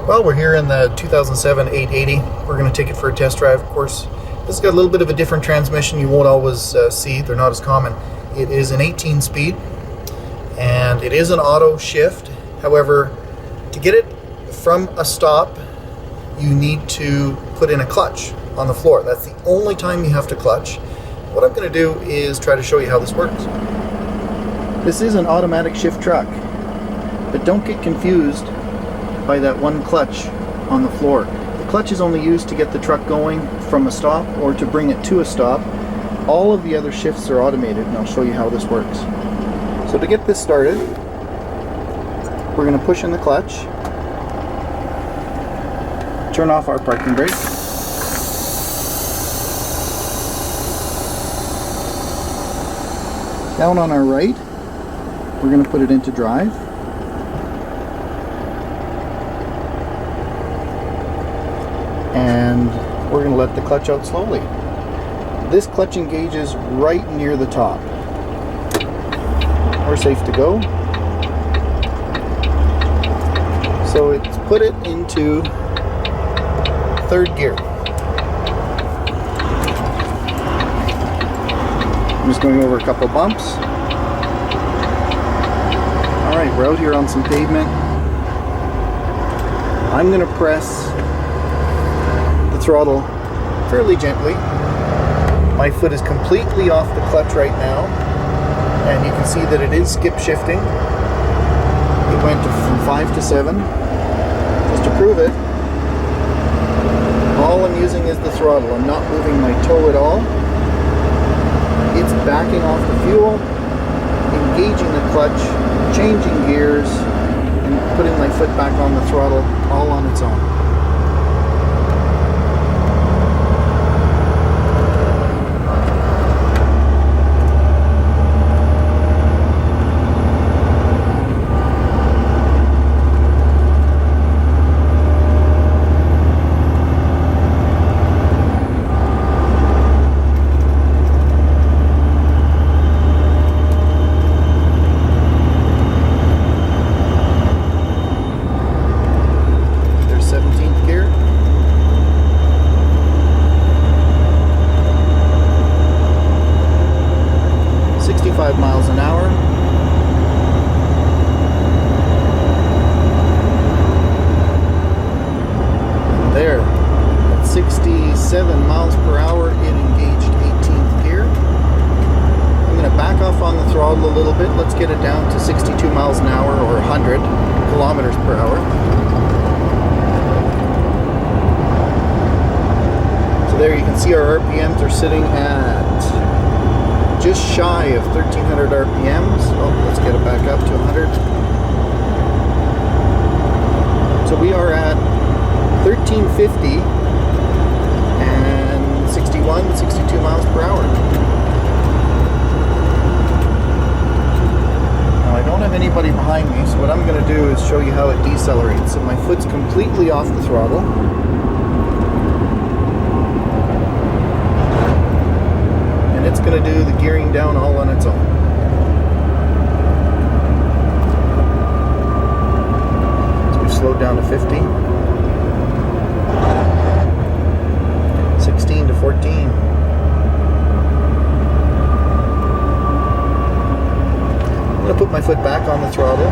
Well, we're here in the 2007 880. We're going to take it for a test drive. Of course, this has got a little bit of a different transmission. You won't always see. They're not as common. It is an 18-speed, and it is an auto shift. However, to get it from a stop, you need to put in a clutch on the floor. That's the only time you have to clutch. What I'm going to do is try to show you how this works. This is an automatic shift truck, but don't get confused by that one clutch on the floor. The clutch is only used to get the truck going from a stop or to bring it to a stop. All of the other shifts are automated, and I'll show you how this works. So to get this started, we're going to push in the clutch, turn off our parking brake, down on our right, we're going to put it into drive. And we're going to let the clutch out slowly. This clutch engages right near the top. We're safe to go. So it's put it into third gear. I'm just going over a couple bumps. Alright, we're out here on some pavement. I'm going to press throttle fairly gently. My foot is completely off the clutch right now, and you can see that it is skip shifting. It went from 5 to 7. Just to prove it, all I'm using is the throttle. I'm not moving my toe at all. It's backing off the fuel, engaging the clutch, changing gears, and putting my foot back on the throttle all on its own. Miles an hour. And there, at 67 miles per hour, it engaged 18th gear. I'm going to back off on the throttle a little bit. Let's get it down to 62 miles an hour, or 100 kilometers per hour. So there you can see our RPMs are sitting at just shy of 1300 RPMs. Oh, let's get it back up to 100. So we are at 1350 and 61, 62 miles per hour. Now I don't have anybody behind me, so what I'm going to do is show you how it decelerates. So my foot's completely off the throttle. It's going to do the gearing down all on its own. So we've slowed down to 50. 16 to 14. I'm going to put my foot back on the throttle.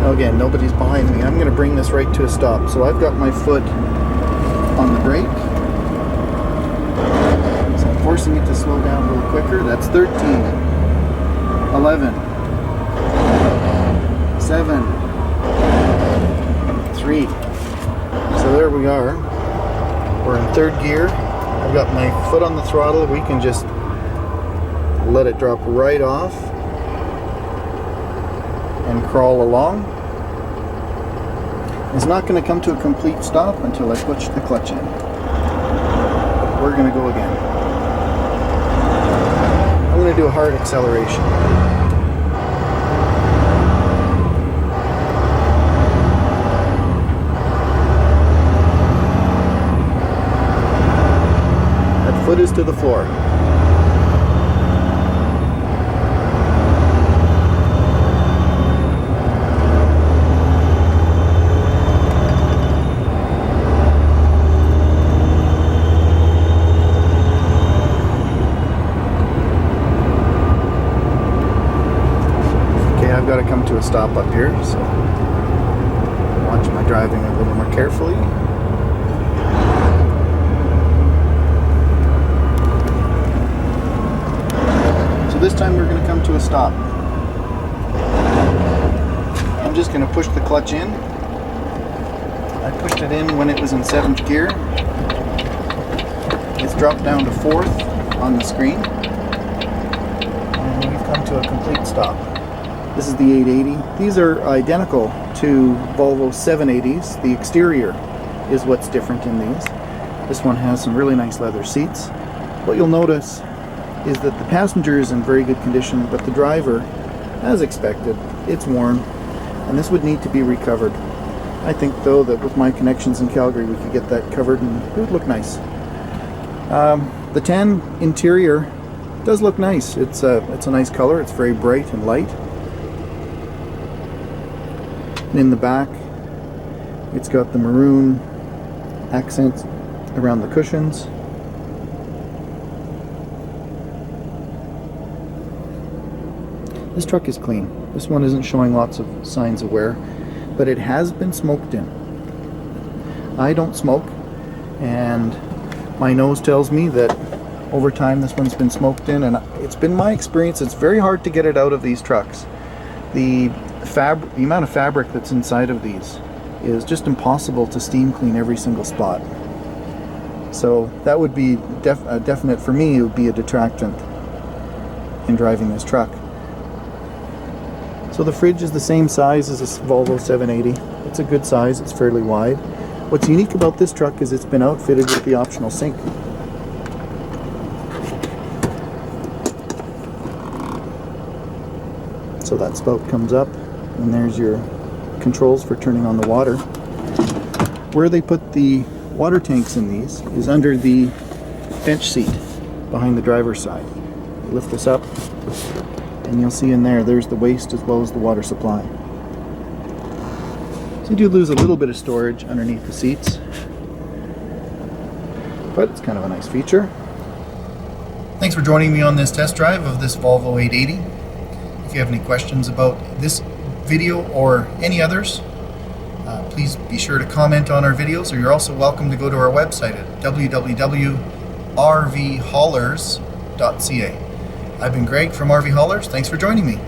Again, nobody's behind me. I'm going to bring this right to a stop. So I've got my foot on the brake. So I'm forcing it to slow down a little quicker. That's 13, 11, 7, 3. So there we are. We're in third gear. I've got my foot on the throttle. We can just let it drop right off and crawl along. is not going to come to a complete stop until I push the clutch in. We're going to go again. I'm going to do a hard acceleration. That foot is to the floor. I've got to come to a stop up here, so watch my driving a little more carefully. So this time we're going to come to a stop. I'm just going to push the clutch in. I pushed it in when it was in 7th gear. It's dropped down to 4th on the screen, and we've come to a complete stop. This is the 880. These are identical to Volvo 780s. The exterior is what's different in these. This one has some really nice leather seats. What you'll notice is that the passenger is in very good condition, but the driver, as expected, it's worn, and this would need to be recovered. I think, though, that with my connections in Calgary, we could get that covered and it would look nice. The tan interior does look nice. It's a nice color. It's very bright and light. In the back, it's got the maroon accents around the cushions. This truck is clean. This one isn't showing lots of signs of wear, but it has been smoked in. I don't smoke, and my nose tells me that over time this one's been smoked in, and it's been my experience it's very hard to get it out of these trucks. The amount of fabric that's inside of these is just impossible to steam clean every single spot. So that would be a definite, for me, it would be a detractant in driving this truck. So the fridge is the same size as a Volvo 780. It's a good size, it's fairly wide. What's unique about this truck is it's been outfitted with the optional sink. So that spout comes up, and there's your controls for turning on the water. Where they put the water tanks in these is under the bench seat behind the driver's side. You lift this up, and you'll see in there's the waste as well as the water supply. So you do lose a little bit of storage underneath the seats, but it's kind of a nice feature. Thanks for joining me on this test drive of this Volvo 880. If you have any questions about this video or any others, please be sure to comment on our videos, or you're also welcome to go to our website at www.rvhaulers.ca. I've been Greg from RV Haulers. Thanks for joining me.